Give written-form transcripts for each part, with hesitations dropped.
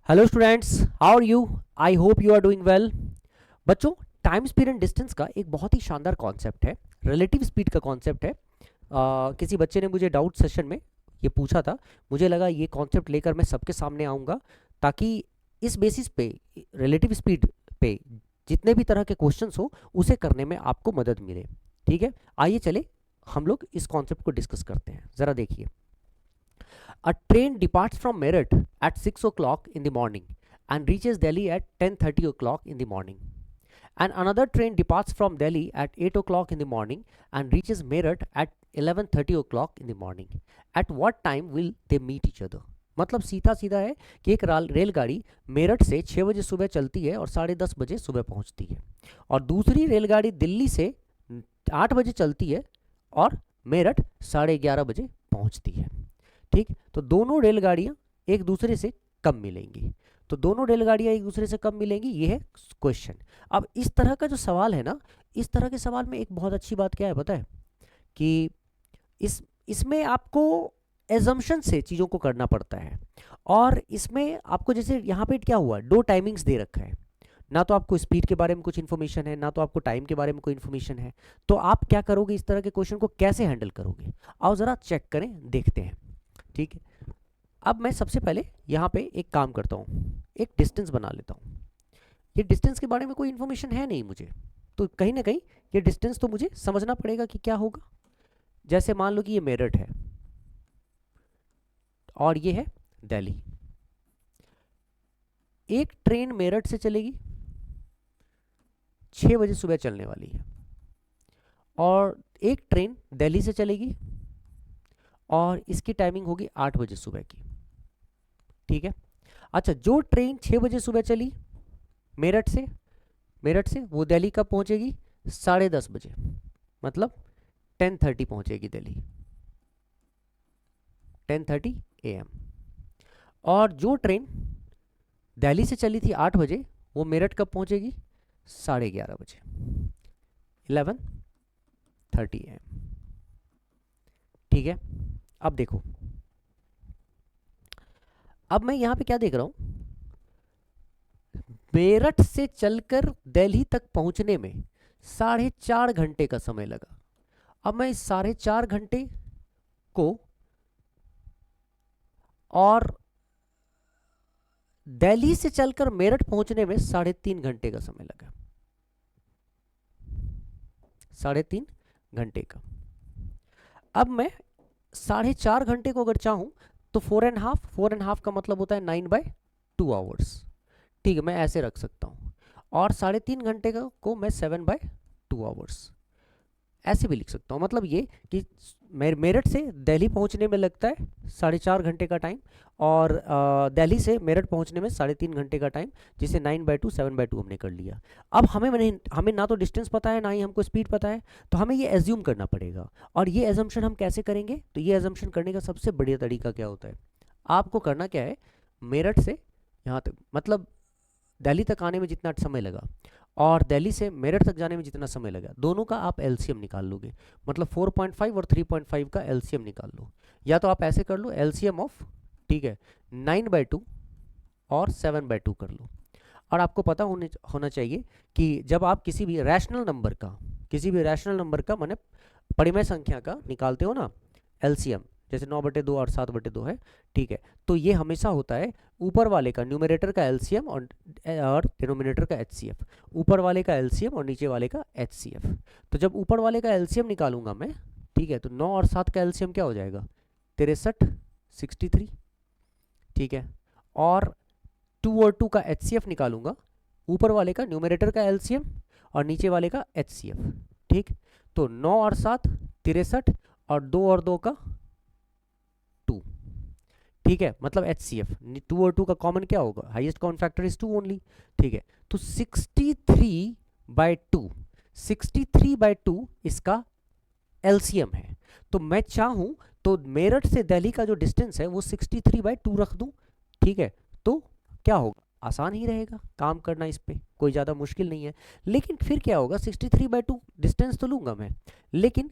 Hello students, how are you? I hope you are doing well. बच्चों, time speed and distance का एक बहुत ही शानदार कॉन्सेप्ट है, रिलेटिव स्पीड का कॉन्सेप्ट है। किसी बच्चे ने मुझे डाउट सेशन में ये पूछा था। मुझे लगा ये कॉन्सेप्ट लेकर मैं सबके सामने आऊँगा ताकि इस बेसिस पे, रिलेटिव स्पीड पे जितने भी तरह के क्वेश्चंस हो उसे करने में आपको मदद मिले। ठीक है, आइए चले हम लोग इस कॉन्सेप्ट को डिस्कस करते हैं। ज़रा देखिए, a train departs from Meerut at 6 o'clock in the morning and reaches Delhi at 10:30 o'clock in the morning. And another train departs from Delhi at 8 o'clock in the morning and reaches Meerut at 11:30 o'clock in the morning. At what time will they meet each other? मतलब सीधा सीधा है कि एक रेलगाड़ी मेरठ से 6 बजे सुबह चलती है और 10:30 बजे सुबह पहुंचती है, और दूसरी रेलगाड़ी दिल्ली से 8 बजे चलती है और मेरठ 11:30 बजे पहुंचती है। ठीक, तो दोनों रेलगाड़ियां एक दूसरे से कब मिलेंगी? तो दोनों रेलगाड़ियां एक दूसरे से कब मिलेंगी, ये है क्वेश्चन। अब इस तरह का जो सवाल है ना, इस तरह के सवाल में एक बहुत अच्छी बात क्या है पता है, कि इसमें आपको एजम्पशन से चीज़ों को करना पड़ता है। और इसमें आपको, जैसे यहाँ पे क्या हुआ, दो टाइमिंग्स दे रखा है, ना तो आपको स्पीड के बारे में कुछ इन्फॉर्मेशन है, ना तो आपको टाइम के बारे में कोई इन्फॉर्मेशन है। तो आप क्या करोगे, इस तरह के क्वेश्चन को कैसे हैंडल करोगे? आओ ज़रा चेक करें, देखते हैं। ठीक है, अब मैं सबसे पहले यहाँ पे एक काम करता हूँ, एक डिस्टेंस बना लेता हूँ। ये डिस्टेंस के बारे में कोई इन्फॉर्मेशन है नहीं मुझे, तो कहीं ना कहीं ये डिस्टेंस तो मुझे समझना पड़ेगा कि क्या होगा। जैसे मान लो कि ये मेरठ है और ये है दिल्ली। एक ट्रेन मेरठ से चलेगी, 6 बजे सुबह चलने वाली है, और एक ट्रेन दिल्ली से चलेगी और इसकी टाइमिंग होगी 8 बजे सुबह की। ठीक है, अच्छा, जो ट्रेन 6 बजे सुबह चली मेरठ से वो दिल्ली कब पहुंचेगी? 10:30 बजे, मतलब 10:30 पहुंचेगी दिल्ली, 10:30 AM। और जो ट्रेन दिल्ली से चली थी 8 बजे, वो मेरठ कब पहुंचेगी? 11:30 बजे, 11:30 AM। ठीक है, अब देखो, अब मैं यहां पे क्या देख रहा हूं, मेरठ से चलकर दिल्ली तक पहुंचने में 4.5 घंटे का समय लगा। अब मैं इस 4.5 घंटे को, और दिल्ली से चलकर मेरठ पहुंचने में 3.5 घंटे का समय लगा, 3.5 घंटे का। अब मैं 4.5 घंटे को अगर चाहूं तो 4.5 का मतलब होता है 9/2 आवर्स। ठीक है, मैं ऐसे रख सकता हूं, और 3.5 घंटे को मैं 7/2 आवर्स ऐसे भी लिख सकता हूँ। मतलब ये कि मेरठ से दिल्ली पहुँचने में लगता है 4.5 घंटे का टाइम, और दिल्ली से मेरठ पहुँचने में 3.5 घंटे का टाइम, जिसे 9/2 7/2 हमने कर लिया। अब हमें ना तो डिस्टेंस पता है, ना ही हमको स्पीड पता है, तो हमें ये एज्यूम करना पड़ेगा। और ये एजम्पशन हम कैसे करेंगे? तो ये एजम्पशन करने का सबसे बढ़िया तरीका क्या होता है, आपको करना क्या है, मेरठ से यहाँ तक, मतलब दिल्ली तक आने में जितना समय लगा और दिल्ली से मेरठ तक जाने में जितना समय लगा, दोनों का आप एलसीएम निकाल लोगे। मतलब 4.5 और 3.5 का एलसीएम निकाल लो, या तो आप ऐसे कर लो, एलसीएम ऑफ, ठीक है, 9/2 और 7/2 कर लो। और आपको पता होना चाहिए कि जब आप किसी भी रैशनल नंबर का माने परिमेय संख्या का निकालते हो ना एलसीएम, जैसे 9/2 और 7/2 है, ठीक है, तो ये हमेशा होता है ऊपर वाले का, न्यूमरेटर का एलसीएम और डिनोमिनेटर का एचसीएफ, ऊपर वाले का एलसीएम और नीचे वाले का एचसीएफ। तो जब ऊपर वाले का एलसीएम निकालूंगा मैं, ठीक है, तो 9 और 7 का एलसीएम क्या हो जाएगा? 63, 63। ठीक है, और 2 और 2 का एचसीएफ निकालूंगा, ऊपर वाले का न्यूमरेटर का एलसीएम और नीचे वाले का एचसीएफ। ठीक, तो 9 और 7 63, और 2 और 2 का 2। ठीक है, मतलब HCF 2 और 2 का कॉमन क्या होगा? Highest common factor is 2 only. ठीक है, तो 63/2, 63/2 इसका एलसीएम है। तो मैं चाहूं तो मेरठ से दिल्ली का जो डिस्टेंस है वो 63/2 रख दूं। ठीक है, तो क्या होगा, आसान ही रहेगा काम करना, इस पे कोई ज़्यादा मुश्किल नहीं है। लेकिन फिर क्या होगा, 63/2 डिस्टेंस तो लूंगा मैं, लेकिन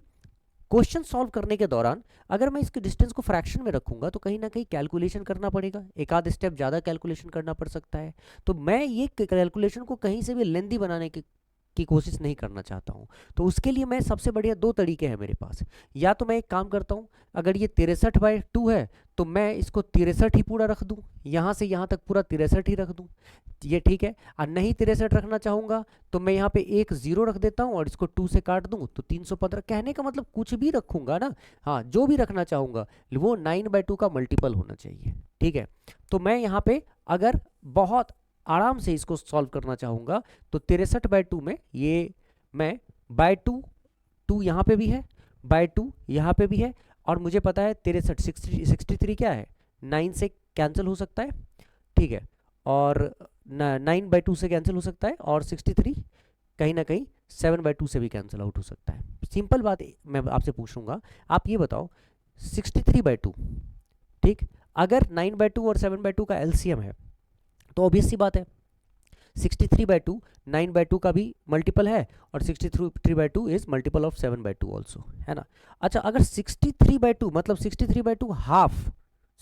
क्वेश्चन सॉल्व करने के दौरान अगर मैं इसके डिस्टेंस को फ्रैक्शन में रखूंगा तो कहीं ना कहीं कैलकुलेशन करना पड़ेगा, एक आध स्टेप ज़्यादा कैलकुलेशन करना पड़ सकता है। तो मैं ये कैलकुलेशन को कहीं से भी लेंदी बनाने की कोशिश नहीं करना चाहता हूँ। तो उसके लिए मैं सबसे बढ़िया दो तरीके हैं मेरे पास। या तो मैं एक काम करता हूँ, अगर ये 63/2 है तो मैं इसको 63 ही पूरा रख दूँ, यहाँ से यहाँ तक पूरा 63 ही रख दूँ, ये ठीक है। और नहीं 63 रखना चाहूँगा तो मैं यहाँ पे एक 0 रख देता हूँ और इसको 2 से काट दूँ तो 315। कहने का मतलब कुछ भी रखूँगा ना, हाँ जो भी रखना चाहूँगा वो 9/2 का मल्टीपल होना चाहिए, ठीक है। तो मैं यहाँ पे अगर बहुत आराम से इसको सॉल्व करना चाहूँगा तो 63/2 में ये मैं बाय 2 यहाँ पे भी है, बाय 2 यहाँ पे भी है, और मुझे पता है 63 क्या है, 9 से कैंसिल हो सकता है, ठीक है, और 9/2 से कैंसिल हो सकता है, और 63 कहीं ना कहीं 7/2 से भी कैंसिल आउट हो सकता है। सिंपल बात मैं आपसे पूछूंगा, आप ये बताओ 63/2, ठीक, अगर 9/2 और 7/2 का एलसीएम है तो ऑब्वियस सी बात है 63/2 9/2 का भी मल्टीपल है, और 63/2 इज मल्टीपल ऑफ 7/2 ऑल्सो, है ना। अच्छा, अगर 63/2 मतलब 63/2 हाफ,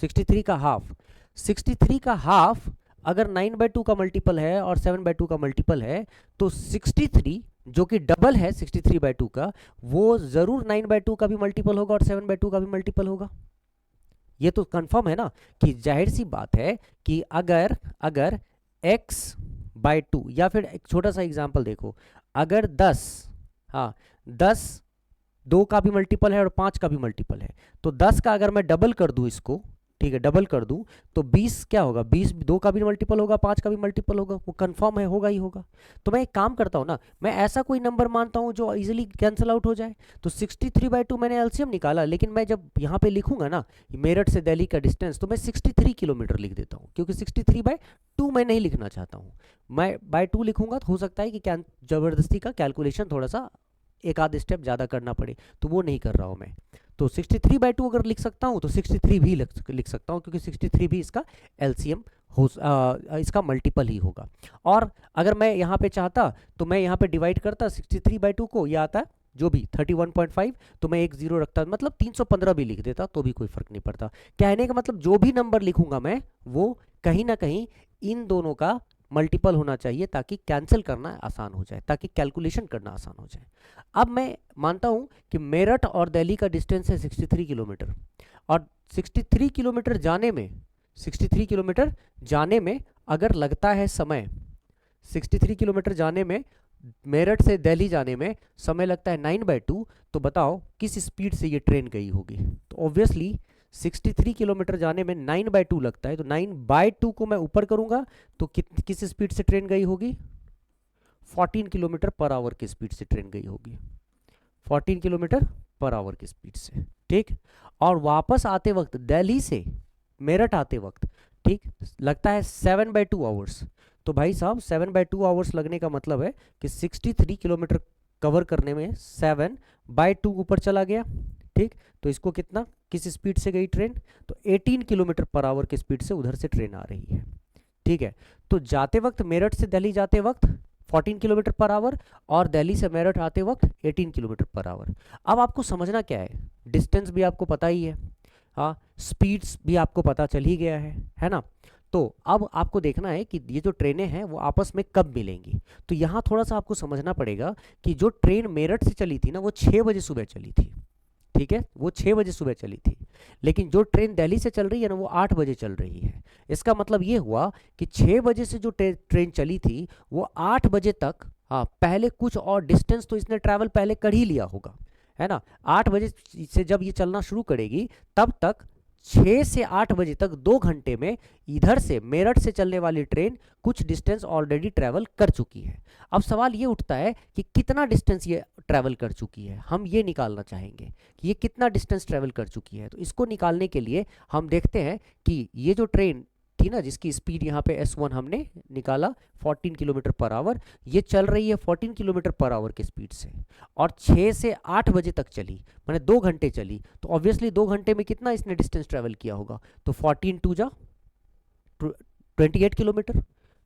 63 का हाफ, 63 का हाफ अगर 9/2 का मल्टीपल है और 7/2 का मल्टीपल है तो 63 जो कि डबल है 63/2 का, वो जरूर 9/2 का भी मल्टीपल होगा और 7/2 का भी मल्टीपल होगा। ये तो कंफर्म है ना कि जाहिर सी बात है कि अगर x/2, या फिर एक छोटा सा एग्जांपल देखो, अगर 10, हाँ 10 2 का भी मल्टीपल है और 5 का भी मल्टीपल है, तो 10 का अगर मैं डबल कर दूं इसको, ठीक है, डबल कर दूं तो 20 क्या होगा, 20 2 का भी मल्टीपल होगा, 5 का भी मल्टीपल होगा, वो कंफर्म है, होगा ही होगा। तो मैं एक काम करता हूं ना, मैं ऐसा कोई नंबर मानता हूं जो इजीली कैंसिल आउट हो जाए। तो 63/2 मैंने एलसीएम निकाला, लेकिन मैं जब यहाँ पे लिखूंगा ना मेरठ से दिल्ली का डिस्टेंस, तो मैं 63 किलोमीटर लिख देता हूँ, क्योंकि 63/2 मैं नहीं लिखना चाहता हूँ। मैं बाय 2 लिखूंगा तो हो सकता है कि जबरदस्ती का कैलकुलेशन थोड़ा सा एक आध स्टेप ज़्यादा करना पड़े, तो वो नहीं कर रहा हूँ मैं। तो 63/2 अगर लिख सकता हूँ तो 63 भी लिख सकता हूँ, क्योंकि 63 भी इसका एलसीएम हो, इसका मल्टीपल ही होगा। और अगर मैं यहाँ पे चाहता तो मैं यहाँ पे डिवाइड करता 63/2 को, यह आता जो भी 31.5, तो मैं एक 0 रखता, मतलब 315 भी लिख देता तो भी कोई फर्क नहीं पड़ता। कहने का मतलब जो भी नंबर लिखूंगा मैं वो कहीं ना कहीं इन दोनों का मल्टीपल होना चाहिए, ताकि कैंसिल करना आसान हो जाए, ताकि कैलकुलेशन करना आसान हो जाए। अब मैं मानता हूं कि मेरठ और दिल्ली का डिस्टेंस है 63 किलोमीटर, और 63 किलोमीटर जाने में, 63 किलोमीटर जाने में अगर लगता है समय, 63 किलोमीटर जाने में, मेरठ से दिल्ली जाने में समय लगता है 9/2, तो बताओ किस स्पीड से ये ट्रेन गई होगी। तो ऑब्वियसली 63 किलोमीटर जाने में 9/2 लगता है, तो 9/2 को मैं ऊपर करूंगा तो किस स्पीड से ट्रेन गई होगी, 14 किलोमीटर पर आवर की स्पीड से ट्रेन गई होगी, 14 किलोमीटर पर आवर की स्पीड से, ठीक। और वापस आते वक्त दिल्ली से मेरठ आते वक्त, ठीक, लगता है 7/2 आवर्स। तो भाई साहब 7/2 आवर्स लगने का मतलब है कि 63 किलोमीटर कवर करने में 7/2 ऊपर चला गया, ठीक। तो इसको कितना, किस स्पीड से गई ट्रेन, तो 18 किलोमीटर पर आवर की स्पीड से उधर से ट्रेन आ रही है, ठीक है। तो जाते वक्त मेरठ से दिल्ली जाते वक्त 14 किलोमीटर पर आवर, और दिल्ली से मेरठ आते वक्त 18 किलोमीटर पर आवर। अब आपको समझना क्या है, डिस्टेंस भी आपको पता ही है, हाँ स्पीड्स भी आपको पता चल ही गया है ना। तो अब आपको देखना है कि ये जो ट्रेनें हैं वो आपस में कब मिलेंगी। तो यहाँ थोड़ा सा आपको समझना पड़ेगा कि जो ट्रेन मेरठ से चली थी ना वो 6 बजे सुबह चली थी, ठीक है, वो 6 बजे सुबह चली थी। लेकिन जो ट्रेन दिल्ली से चल रही है ना वो 8 बजे चल रही है। इसका मतलब ये हुआ कि 6 बजे से जो ट्रेन चली थी वो 8 बजे तक, हाँ पहले कुछ और डिस्टेंस तो इसने ट्रैवल पहले कर ही लिया होगा, है ना। 8 बजे से जब ये चलना शुरू करेगी तब तक 6 से 8 बजे तक 2 घंटे में इधर से मेरठ से चलने वाली ट्रेन कुछ डिस्टेंस ऑलरेडी ट्रैवल कर चुकी है। अब सवाल ये उठता है कि कितना डिस्टेंस ये ट्रैवल कर चुकी है, हम ये निकालना चाहेंगे कि ये कितना डिस्टेंस ट्रैवल कर चुकी है। तो इसको निकालने के लिए हम देखते हैं कि ये जो ट्रेन थी ना जिसकी स्पीड यहाँ पे S1 हमने निकाला 14 किलोमीटर पर आवर, ये चल रही है 14 किलोमीटर पर आवर की स्पीड से, और 6 से 8 बजे तक चली, मैंने 2 घंटे चली। तो ऑब्वियसली 2 घंटे में कितना इसने डिस्टेंस ट्रैवल किया होगा, तो 14 2 जा 28 किलोमीटर,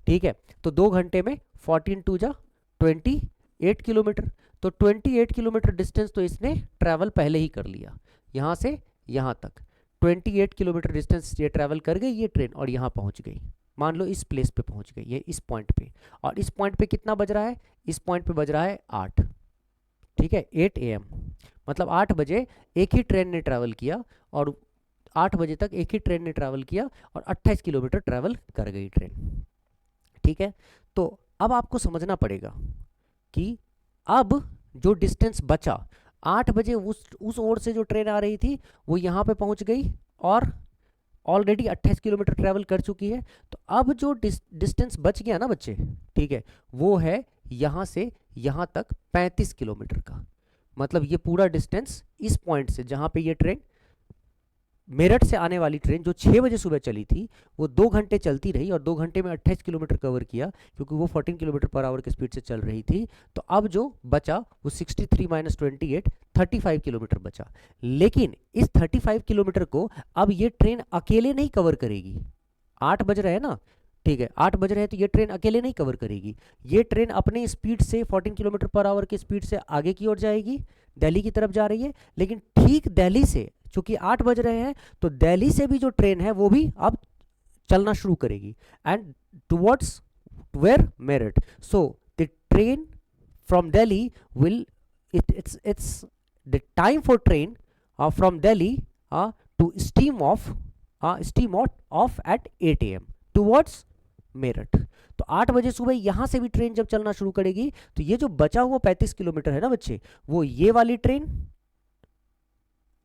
ठीक है। तो 2 घंटे में 14 2 जा 28 किलोमीटर। तो 28 किलोमीटर डिस्टेंस तो इसने ट्रैवल पहले ही कर लिया, यहाँ से यहाँ तक 28 किलोमीटर डिस्टेंस ये ट्रैवल कर गई ये ट्रेन, और यहाँ पहुँच गई, मान लो इस प्लेस पे पहुँच गई, ये इस पॉइंट पे, और इस पॉइंट पे कितना बज रहा है, इस पॉइंट पे बज रहा है 8, ठीक है, 8 AM, मतलब 8 बजे एक ही ट्रेन ने ट्रैवल किया, और 8 बजे तक एक ही ट्रेन ने ट्रैवल किया, और 28 किलोमीटर ट्रैवल कर गई ट्रेन, ठीक है। तो अब आपको समझना पड़ेगा कि अब जो डिस्टेंस बचा, 8 बजे उस ओर से जो ट्रेन आ रही थी वो यहाँ पे पहुँच गई और ऑलरेडी 28 किलोमीटर ट्रैवल कर चुकी है, तो अब जो डिस्टेंस बच गया ना बच्चे, ठीक है, वो है यहाँ से यहाँ तक 35 किलोमीटर का। मतलब ये पूरा डिस्टेंस इस पॉइंट से जहाँ पे ये ट्रेन, मेरठ से आने वाली ट्रेन जो 6 बजे सुबह चली थी, वो 2 घंटे चलती रही और 2 घंटे में 28 किलोमीटर कवर किया, क्योंकि वो 14 किलोमीटर पर आवर की स्पीड से चल रही थी। तो अब जो बचा वो 63 - 28 35 किलोमीटर बचा। लेकिन इस 35 किलोमीटर को अब ये ट्रेन अकेले नहीं कवर करेगी। 8 बज रहे हैं ना, ठीक है, 8 बज रहे हैं, तो ये ट्रेन अकेले नहीं कवर करेगी। ये ट्रेन अपनी स्पीड से 14 किलोमीटर पर आवर की स्पीड से आगे की ओर जाएगी, दिल्ली की तरफ जा रही है। लेकिन ठीक दिल्ली से, चूंकि 8 बज रहे हैं, तो दिल्ली से भी जो ट्रेन है वो भी अब चलना शुरू करेगी, and towards where, Meerut. So the train from Delhi will, it's the time for train from Delhi to steam off at 8 AM towards Meerut. तो 8 बजे सुबह यहां से भी ट्रेन जब चलना शुरू करेगी, तो ये जो बचा हुआ 35 किलोमीटर है ना बच्चे, वो ये वाली ट्रेन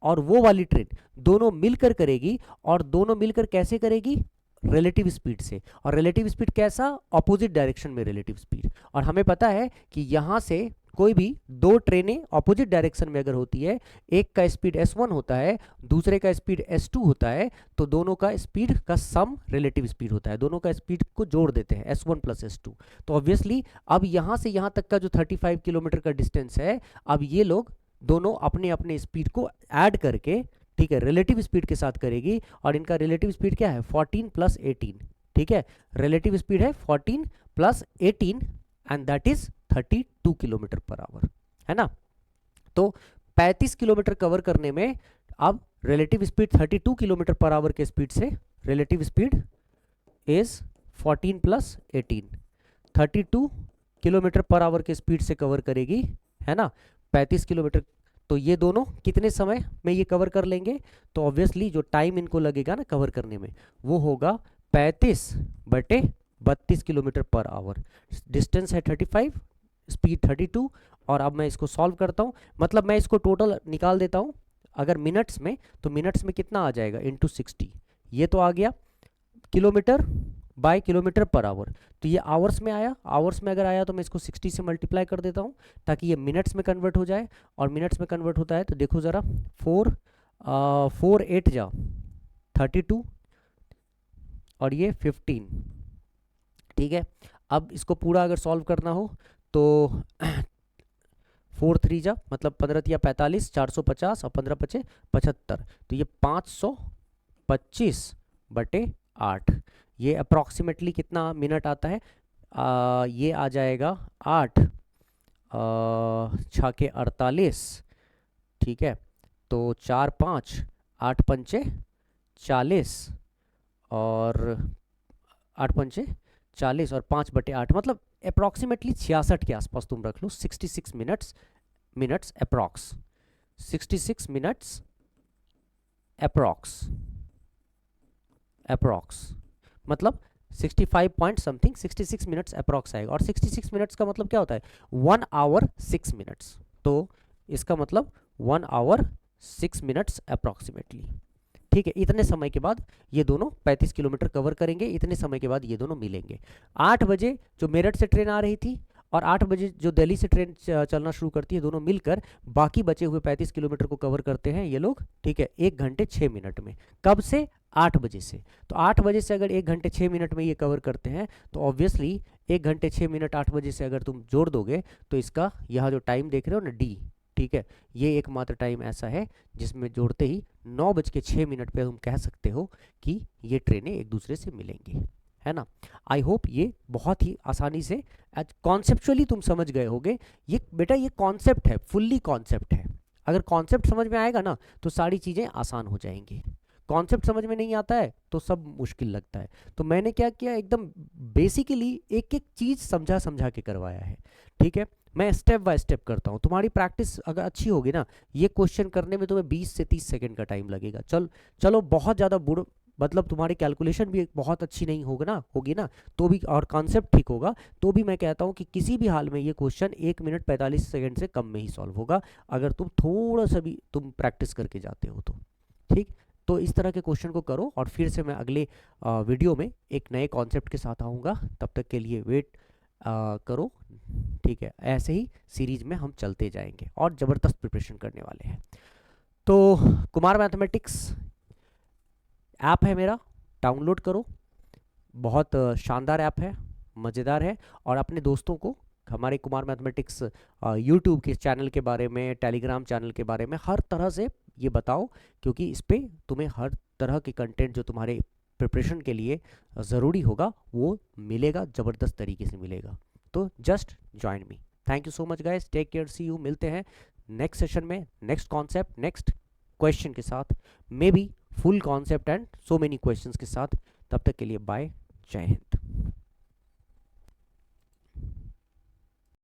और वो वाली ट्रेन दोनों मिलकर करेगी। और दोनों मिलकर कैसे करेगी, रिलेटिव स्पीड से। और रिलेटिव स्पीड कैसा, ऑपोजिट डायरेक्शन में रिलेटिव स्पीड। और हमें पता है कि यहां से कोई भी दो ट्रेनें ऑपोजिट डायरेक्शन में अगर होती है, एक का स्पीड s1 होता है, दूसरे का स्पीड s2 होता है, तो दोनों का स्पीड का सम रिलेटिव स्पीड होता है, दोनों का स्पीड को जोड़ देते हैं s1 + s2। तो ऑब्वियसली अब यहां से यहां तक का जो 35 किलोमीटर का डिस्टेंस है, अब ये लोग दोनों अपने अपने स्पीड को ऐड करके, ठीक है, रिलेटिव स्पीड के साथ करेगी। और इनका रिलेटिव स्पीड क्या है, 14 + 18, ठीक है, रिलेटिव स्पीड है 14 + 18 and that is 32 kilometre per hour, है ना। तो 35 किलोमीटर कवर करने में अब relative speed 32 kilometre per hour के स्पीड से, relative speed is 14 + 18, 32 kilometre per hour के स्पीड से कवर करेगी, है ना, 35 किलोमीटर। तो ये दोनों कितने समय में ये कवर कर लेंगे, तो ऑब्वियसली जो टाइम इनको लगेगा ना कवर करने में, वो होगा 35/32 किलोमीटर पर आवर। डिस्टेंस है 35, स्पीड 32। और अब मैं इसको सॉल्व करता हूँ, मतलब मैं इसको टोटल निकाल देता हूँ अगर मिनट्स में, तो मिनट्स में कितना आ जाएगा, × 60। ये तो आ गया kilometre bye kilometre per hour, तो ये आवर्स में आया। आवर्स में अगर आया तो मैं इसको 60 से मल्टीप्लाई कर देता हूँ ताकि ये मिनट्स में कन्वर्ट हो जाए। और मिनट्स में कन्वर्ट होता है तो देखो ज़रा, 4 8 जा 32 और ये 15, ठीक है। अब इसको पूरा अगर सॉल्व करना हो तो 4 3 जा मतलब 15 × 45, 450 और 15 × 5 75, तो ये 525/8। ये अप्रॉक्सीमेटली कितना मिनट आता है, ये आ जाएगा 8 6 के 48, ठीक है। तो 4 5 8 पंचे 40 और 8 पंचे 40 और 5/8, मतलब अप्रॉक्सीमेटली 66 के आसपास तुम रख लो, 66 मिनट्स अप्रॉक्स, 66 मिनट्स अप्रॉक्स मतलब 65 पॉइंट समथिंग, 66 मिनट्स अप्रॉक्स आएगा। और 66 मिनट्स का मतलब क्या होता है, 1 आवर 6 मिनट्स। तो इसका मतलब 1 आवर 6 मिनट्स अप्रॉक्सीमेटली, ठीक है। इतने समय के बाद ये दोनों 35 किलोमीटर कवर करेंगे, इतने समय के बाद ये दोनों मिलेंगे। 8 बजे जो मेरठ से ट्रेन आ रही थी और 8 बजे जो दिल्ली से ट्रेन चलना शुरू करती है, दोनों मिलकर बाकी बचे हुए 35 किलोमीटर को कवर करते हैं ये लोग, ठीक है, 1 घंटे 6 मिनट में। कब से, 8 बजे से। तो 8 बजे से अगर 1 घंटे 6 मिनट में ये कवर करते हैं, तो ऑब्वियसली 1 घंटे 6 मिनट 8 बजे से अगर तुम जोड़ दोगे, तो इसका यहाँ जो टाइम देख रहे हो ना D, ठीक है, ये एकमात्र टाइम ऐसा है जिसमें जोड़ते ही 9 बज के 6 मिनट पे तुम कह सकते हो कि ये ट्रेनें एक दूसरे से मिलेंगी। है ना। आई होप ये बहुत ही आसानी से कॉन्सेप्चुअली तुम समझ गए होगे। ये बेटा ये कॉन्सेप्ट है, फुल्ली कॉन्सेप्ट है। अगर कॉन्सेप्ट समझ में आएगा ना तो सारी चीज़ें आसान हो जाएंगी। कॉन्सेप्ट समझ में नहीं आता है तो सब मुश्किल लगता है। तो मैंने क्या किया, एकदम बेसिकली एक एक चीज़ समझा समझा के करवाया है। ठीक है, मैं स्टेप बाय स्टेप करता हूँ। तुम्हारी प्रैक्टिस अगर अच्छी होगी ना, ये क्वेश्चन करने में तुम्हें 20 से 30 सेकंड का टाइम लगेगा। चलो बहुत ज़्यादा बुढ़ मतलब तुम्हारी कैलकुलेशन भी बहुत अच्छी नहीं होगी ना तो भी, और कॉन्सेप्ट ठीक होगा तो भी मैं कहता हूँ कि किसी भी हाल में ये क्वेश्चन 1 मिनट 45 सेकंड से कम में ही सॉल्व होगा, अगर तुम थोड़ा सा भी तुम प्रैक्टिस करके जाते हो तो। ठीक, तो इस तरह के क्वेश्चन को करो और फिर से मैं अगले वीडियो में एक नए कॉन्सेप्ट के साथ आऊँगा। तब तक के लिए वेट करो। ठीक है, ऐसे ही सीरीज में हम चलते जाएंगे और ज़बरदस्त प्रिपरेशन करने वाले हैं। तो कुमार मैथमेटिक्स ऐप है मेरा, डाउनलोड करो। बहुत शानदार ऐप है, मज़ेदार है। और अपने दोस्तों को हमारे कुमार मैथमेटिक्स यूट्यूब के चैनल के बारे में, टेलीग्राम चैनल के बारे में हर तरह से ये बताओ, क्योंकि इस पर तुम्हें हर तरह के कंटेंट जो तुम्हारे प्रिपरेशन के लिए ज़रूरी होगा वो मिलेगा, ज़बरदस्त तरीके से मिलेगा। तो just join me. Thank you so much guys, take care, see you. मिलते हैं नेक्स्ट सेशन में, नेक्स्ट कॉन्सेप्ट, नेक्स्ट क्वेश्चन के साथ, maybe full concept and so many questions के साथ। तब तक के लिए बाय, जय हिंद।